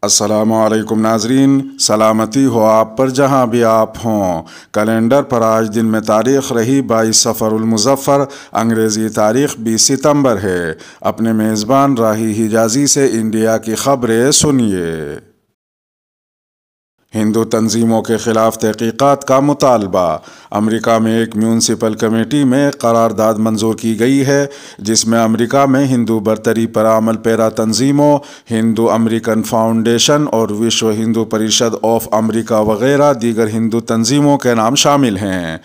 السلام علیکم ناظرین، سلامتی ہو آپ پر جہاں بھی آپ ہوں۔ کیلنڈر پر آج دن میں تاریخ رہی 22 صفر المظفر، انگریزی تاریخ 20 ستمبر ہے۔ اپنے میزبان راہی حجازی سے انڈیا کی خبریں سنیے۔ ہندو تنظیموں کے خلاف تحقیقات کا مطالبہ۔ امریکہ میں ایک میونسپل کمیٹی میں قرارداد منظور کی گئی ہے جس میں امریکہ میں ہندو برتری پر عمل پیرا تنظیموں، ہندو امریکن فاؤنڈیشن اور وشو ہندو پریشد آف امریکہ وغیرہ دیگر ہندو تنظیموں کے نام شامل ہیں۔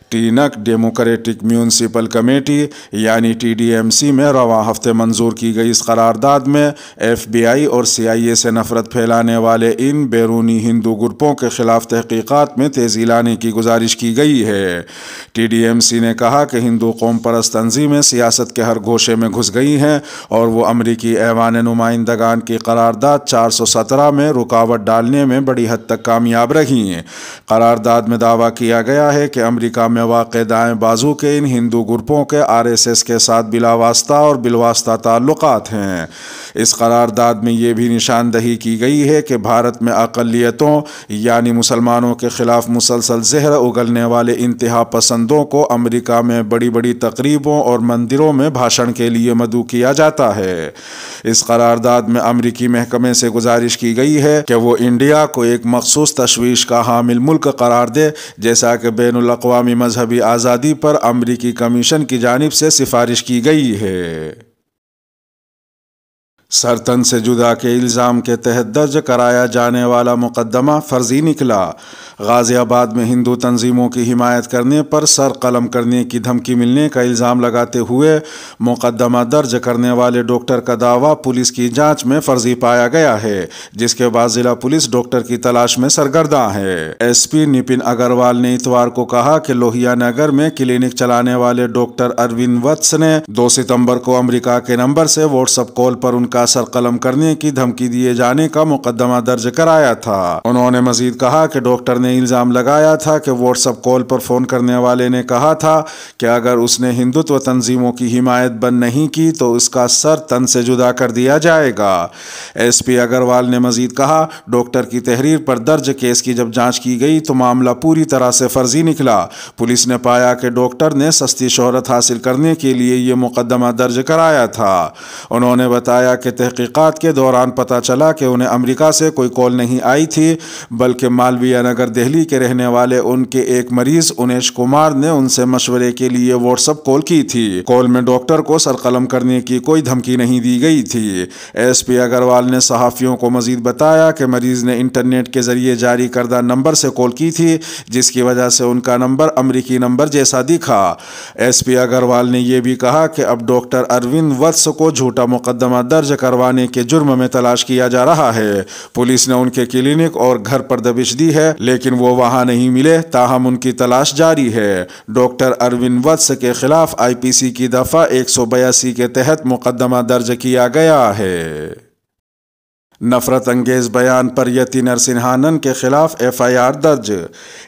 ٹینک ڈیموکریٹک میونسپل کمیٹی یعنی TDMC میں رواں ہفتے منظور کی گئی اس قرارداد میں FBI اور CIA سے نفرت پھیلانے والے ان بیرونی ہندو گروپوں کے خلاف تحقیقات میں تیزی لانے کی گزارش کی گئی ہے۔ TDMC نے کہا کہ ہندو قوم پرست تنظیمیں سیاست کے ہر گوشے میں گھس گئی ہیں اور وہ امریکی ایوان نمائندگان کی قرارداد 417 میں رکاوٹ ڈالنے میں بڑی حد تک کامیاب رہی ہیں۔ قرارداد میں دعویٰ کیا گیا ہے کہ امریکہ میں واقع دائیں بازو کے ان ہندو گروپوں کے RSS کے ساتھ بلا واسطہ اور بالواسطہ تعلقات ہیں۔ اس قرارداد میں یہ بھی نشاندہی کی گئی ہے کہ بھارت میں اقلیتوں یعنی مسلمانوں کے خلاف مسلسل زہر اگلنے والے انتہا پسندوں کو امریکہ میں بڑی بڑی تقریبوں اور مندروں میں بھاشن کے لیے مدعو کیا جاتا ہے۔ اس قرارداد میں امریکی محکمے سے گزارش کی گئی ہے کہ وہ انڈیا کو ایک مخصوص تشویش کا حامل ملک قرار دے، جیسا کہ بین الاقوامی مذہبی آزادی پر امریکی کمیشن کی جانب سے سفارش کی گئی ہے۔ سرتن سے جدا کے الزام کے تحت درج کرایا جانے والا مقدمہ فرضی نکلا۔ غازی آباد میں ہندو تنظیموں کی حمایت کرنے پر سر قلم کرنے کی دھمکی ملنے کا الزام لگاتے ہوئے مقدمہ درج کرنے والے ڈاکٹر کا دعویٰ پولیس کی جانچ میں فرضی پایا گیا ہے، جس کے بعد ضلع پولیس ڈاکٹر کی تلاش میں سرگرداں ہے۔ SP نپن اگروال نے اتوار کو کہا کہ لوہیا نگر میں کلینک چلانے والے ڈاکٹر اروند وتس نے 2 ستمبر کو امریکہ کے نمبر سے واٹس ایپ کال پر ان کا سر قلم کرنے کی دھمکی دیے جانے کا مقدمہ درج کرایا تھا۔ انہوں نے مزید کہا کہ ڈاکٹر نے الزام لگایا تھا کہ واٹس ایپ کال پر فون کرنے والے نے کہا تھا کہ اگر اس نے ہندوتو تنظیموں کی حمایت بند نہیں کی تو اس کا سر تن سے جدا کر دیا جائے گا۔ SP اگروال نے مزید کہا، ڈاکٹر کی تحریر پر درج کیس کی جب جانچ کی گئی تو معاملہ پوری طرح سے فرضی نکلا۔ پولیس نے پایا کہ ڈاکٹر نے سستی شہرت حاصل کرنے کے لیے یہ مقدمہ درج کرایا تھا۔ انہوں نے بتایا کہ تحقیقات کے دوران پتہ چلا کہ انہیں امریکہ سے کوئی کال نہیں آئی تھی، بلکہ مالویہ نگر دہلی کے رہنے والے ان کے ایک مریض انیش کمار نے ان سے مشورے کے لیے واٹس ایپ کال کی تھی۔ کال میں ڈاکٹر کو سرقلم کرنے کی کوئی دھمکی نہیں دی گئی تھی۔ SP اگروال نے صحافیوں کو مزید بتایا کہ مریض نے انٹرنیٹ کے ذریعے جاری کردہ نمبر سے کال کی تھی، جس کی وجہ سے ان کا نمبر امریکی نمبر جیسا دکھا۔ SP اگروال نے یہ بھی کہا کہ اب ڈاکٹر اروند وتس کو جھوٹا مقدمہ درج کروانے کے جرم میں تلاش کیا جا رہا ہے۔ پولیس نے ان کے کلینک اور گھر پر دبش دی ہے لیکن وہ وہاں نہیں ملے، تاہم ان کی تلاش جاری ہے۔ ڈاکٹر اروند وتس کے خلاف IPC کی دفعہ 182 کے تحت مقدمہ درج کیا گیا ہے۔ نفرت انگیز بیان پر یتی نرسنہانن کے خلاف FIR درج۔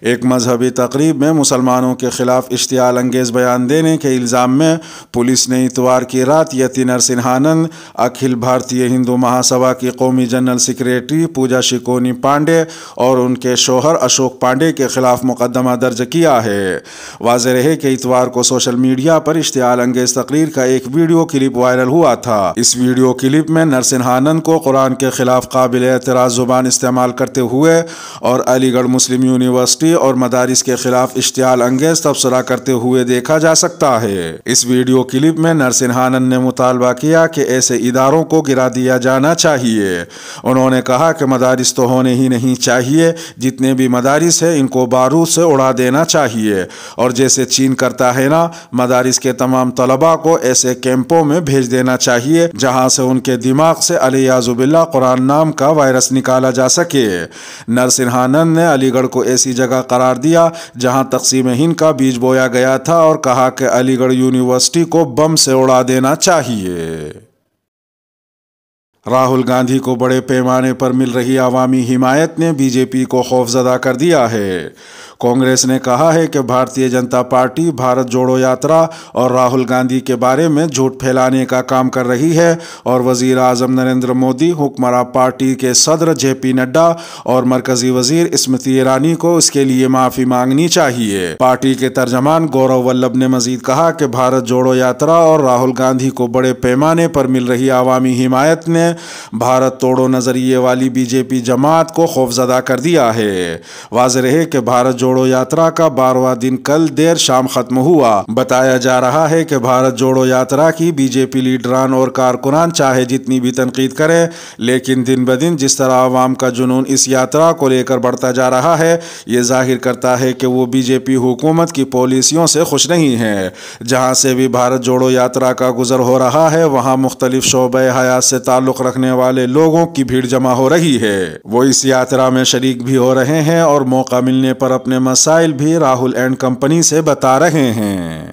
ایک مذہبی تقریب میں مسلمانوں کے خلاف اشتعال انگیز بیان دینے کے الزام میں پولیس نے اتوار کی رات یتی نرسنہانن، اکھل بھارتیہ ہندو مہاسبھا کی قومی جنرل سیکریٹری پوجا شکونی پانڈے اور ان کے شوہر اشوک پانڈے کے خلاف مقدمہ درج کیا ہے۔ واضح رہے کہ اتوار کو سوشل میڈیا پر اشتعال انگیز تقریر کا ایک ویڈیو کلپ وائرل ہوا تھا۔ اس ویڈیو کلپ میں نرسنہانن کو قرآن کے خلاف قابل اعتراض زبان استعمال کرتے ہوئے اور علی گڑھ مسلم یونیورسٹی اور مدارس کے خلاف اشتعال انگیز تبصرہ کرتے ہوئے دیکھا جا سکتا ہے۔ اس ویڈیو کلپ میں نرسنہانن نے مطالبہ کیا کہ ایسے اداروں کو گرا دیا جانا چاہیے۔ انہوں نے کہا کہ مدارس تو ہونے ہی نہیں چاہیے، جتنے بھی مدارس ہیں ان کو بارود سے اڑا دینا چاہیے، اور جیسے چین کرتا ہے نا، مدارس کے تمام طلباء کو ایسے کیمپوں میں بھیج دینا چاہیے جہاں سے ان کے دماغ سے علیاذ باللہ قرآن نام کا وائرس نکالا جا سکے۔ نرسنہانن نے علی گڑھ کو ایسی جگہ قرار دیا جہاں تقسیم ہند کا بیج بویا گیا تھا اور کہا کہ علی گڑھ یونیورسٹی کو بم سے اڑا دینا چاہیے۔ راہل گاندھی کو بڑے پیمانے پر مل رہی عوامی حمایت نے بی جے پی کو خوفزدہ کر دیا ہے۔ کانگریس نے کہا ہے کہ بھارتیہ جنتا پارٹی بھارت جوڑو یاترا اور راہل گاندھی کے بارے میں جھوٹ پھیلانے کا کام کر رہی ہے اور وزیر اعظم نریندر مودی، حکمراں پارٹی کے صدر جے پی نڈا اور مرکزی وزیر اسمرتی ایرانی کو اس کے لیے معافی مانگنی چاہیے۔ پارٹی کے ترجمان گورو ولبھ نے مزید کہا کہ بھارت جوڑو یاترا اور راہل گاندھی کو بڑے پیمانے پر مل رہی عوامی حمایت نے بھارت توڑو نظریے والی بی جے پی جماعت کو خوفزدہ کر دیا ہے۔ واضح ہے کہ بھارت جوڑو یاترا کا 12واں دن کل دیر شام ختم ہوا۔ بتایا جا رہا ہے کہ بھارت جوڑو یاترا کی بی جے پی لیڈران اور کارکنان چاہے جتنی بھی تنقید کریں، لیکن دن بدن جس طرح عوام کا جنون اس یاترا کو لے کر بڑھتا جا رہا ہے، یہ ظاہر کرتا ہے کہ وہ بی جے پی حکومت کی پالیسیوں سے خوش نہیں ہے۔ جہاں سے بھی بھارت جوڑو یاترا کا گزر ہو رہا ہے، وہاں مختلف شعبۂ حیات سے تعلق رکھنے والے لوگوں کی بھیڑ جمع ہو رہی ہے۔ وہ اس یاترا میں شریک بھی ہو رہے ہیں اور موقع ملنے پر اپنے مسائل بھی راہل اینڈ کمپنی سے بتا رہے ہیں۔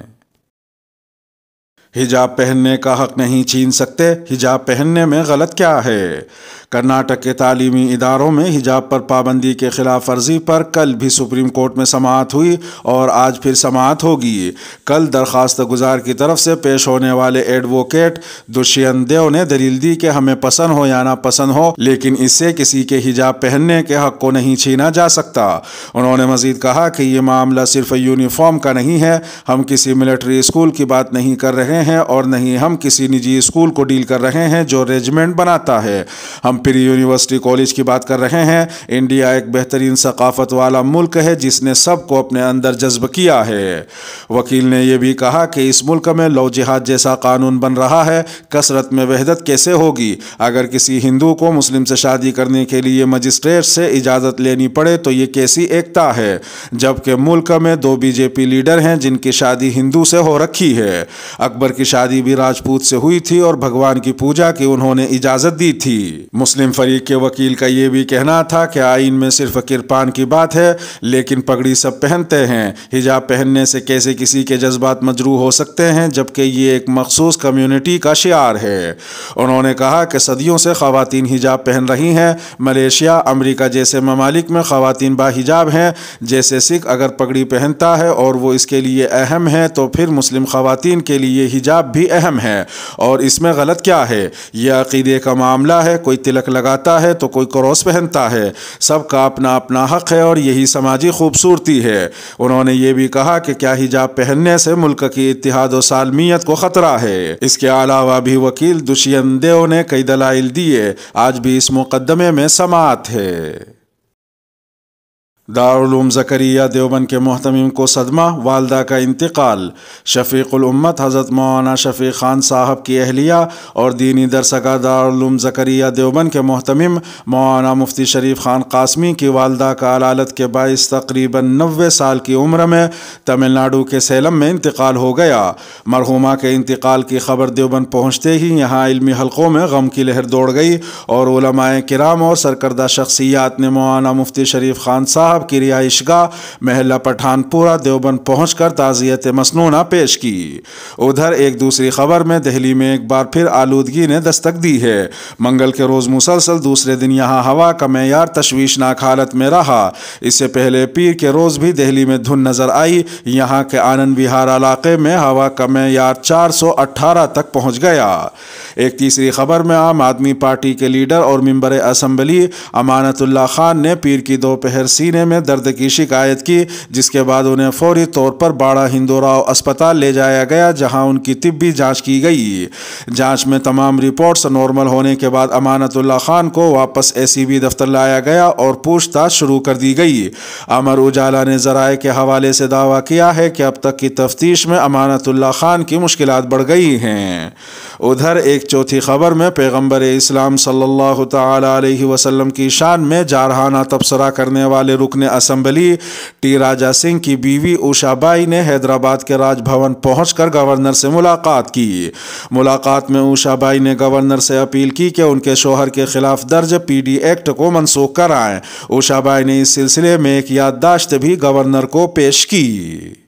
حجاب پہننے کا حق نہیں چھین سکتے، حجاب پہننے میں غلط کیا ہے؟ کرناٹک کے تعلیمی اداروں میں حجاب پر پابندی کے خلاف ورزی پر کل بھی سپریم کورٹ میں سماعت ہوئی اور آج پھر سماعت ہوگی۔ کل درخواست گزار کی طرف سے پیش ہونے والے ایڈووکیٹ دشینت دیو نے دلیل دی کہ ہمیں پسند ہو یا نہ پسند ہو، لیکن اس سے کسی کے حجاب پہننے کے حق کو نہیں چھینا جا سکتا۔ انہوں نے مزید کہا کہ یہ معاملہ صرف یونیفارم کا نہیں ہے، ہم کسی ملٹری اسکول کی بات نہیں کر رہے ہیں اور نہ ہی ہم کسی نجی اسکول کو ڈیل کر رہے ہیں جو ریجمنٹ بناتا ہے، ہم پری یونیورسٹی کالج کی بات کر رہے ہیں۔ انڈیا ایک بہترین ثقافت والا ملک ہے جس نے سب کو اپنے اندر جذب کیا ہے۔ وکیل نے یہ بھی کہا کہ اس ملک میں لو جہاد جیسا قانون بن رہا ہے، کثرت میں وحدت کیسے ہوگی؟ اگر کسی ہندو کو مسلم سے شادی کرنے کے لیے مجسٹریٹ سے اجازت لینی پڑے تو یہ کیسی ایکتا ہے؟ جبکہ ملک میں 2 بی جے پی لیڈر ہیں جن کی شادی ہندو سے ہو رکھی ہے۔ اکبر کی شادی بھی راجپوت سے ہوئی تھی اور بھگوان کی پوجا کی انہوں نے اجازت دی تھی۔ مسلم فریق کے وکیل کا یہ بھی کہنا تھا کہ آئین میں صرف کرپان کی بات ہے، لیکن پگڑی سب پہنتے ہیں۔ حجاب پہننے سے کیسے کسی کے جذبات مجروح ہو سکتے ہیں جبکہ یہ ایک مخصوص کمیونٹی کا شعار ہے؟ انہوں نے کہا کہ صدیوں سے خواتین حجاب پہن رہی ہیں۔ ملیشیا، امریکہ جیسے ممالک میں خواتین باحجاب ہیں۔ جیسے سکھ اگر پگڑی پہنتا ہے اور وہ اس کے لیے اہم ہے تو پھر مسلم خواتین کے لیے حجاب بھی اہم ہے، اور اس میں غلط کیا ہے؟ یہ عقیدے کا معاملہ ہے، کوئی تلک لگاتا ہے تو کوئی کروس پہنتا ہے، سب کا اپنا اپنا حق ہے اور یہی سماجی خوبصورتی ہے۔ انہوں نے یہ بھی کہا کہ کیا حجاب پہننے سے ملک کی اتحاد و سالمیت کو خطرہ ہے؟ اس کے علاوہ بھی وکیل دشینت دیو نے کئی دلائل دیے۔ آج بھی اس مقدمے میں سماعت ہے۔ دارالعلوم زکریا دیوبند کے محتمم کو صدمہ، والدہ کا انتقال۔ شفیق الامت حضرت مولانا شفیق خان صاحب کی اہلیہ اور دینی درسگاہ دارالعلوم زکریا دیوبند کے محتمم مولانا مفتی شریف خان قاسمی کی والدہ کا علالت کے باعث تقریباً 90 سال کی عمر میں تمل ناڈو کے سیلم میں انتقال ہو گیا۔ مرحومہ کے انتقال کی خبر دیوبند پہنچتے ہی یہاں علمی حلقوں میں غم کی لہر دوڑ گئی اور علماء کرام اور سرکردہ شخصیات نے مولانا مفتی شریف خان صاحب کی رہائش گاہ محلہ پٹھان پورہ دیوبند پہنچ کر تعزیت مسنونہ پیش کی۔ ادھر ایک دوسری خبر میں دہلی میں ایک بار پھر آلودگی نے دستک دی ہے۔ منگل کے روز مسلسل دوسرے دن یہاں ہوا کا معیار تشویشناک حالت میں رہا۔ اس سے پہلے پیر کے روز بھی دہلی میں دھند نظر آئی۔ یہاں کے آنند وہار علاقے میں ہوا کا معیار 418 تک پہنچ گیا۔ ایک تیسری خبر میں عام آدمی پارٹی کے لیڈر اور ممبر اسمبلی امانت اللہ خان نے پیر کی دوپہر سینے میں درد کی شکایت کی، جس کے بعد انہیں فوری طور پر باڑہ ہندوراؤ اسپتال لے جایا گیا جہاں ان کی طبی جانچ کی گئی۔ جانچ میں تمام رپورٹس نارمل ہونے کے بعد امانت اللہ خان کو واپس ACB دفتر لایا گیا اور پوچھ تاچھ شروع کر دی گئی۔ امر اجالا نے ذرائع کے حوالے سے دعویٰ کیا ہے کہ اب تک کی تفتیش میں امانت اللہ خان کی مشکلات بڑھ گئی ہیں۔ ادھر ایک چوتھی خبر میں پیغمبر اسلام صلی اللہ تعالی علیہ وسلم کی شان میں جارحانہ تبصرہ کرنے والے رکن اسمبلی ٹی راجا سنگھ کی بیوی اوشا بائی نے حیدرآباد کے راج بھون پہنچ کر گورنر سے ملاقات کی۔ ملاقات میں اوشا بائی نے گورنر سے اپیل کی کہ ان کے شوہر کے خلاف درج PD ایکٹ کو منسوخ کرائیں۔ اوشا بائی نے اس سلسلے میں ایک یادداشت بھی گورنر کو پیش کی۔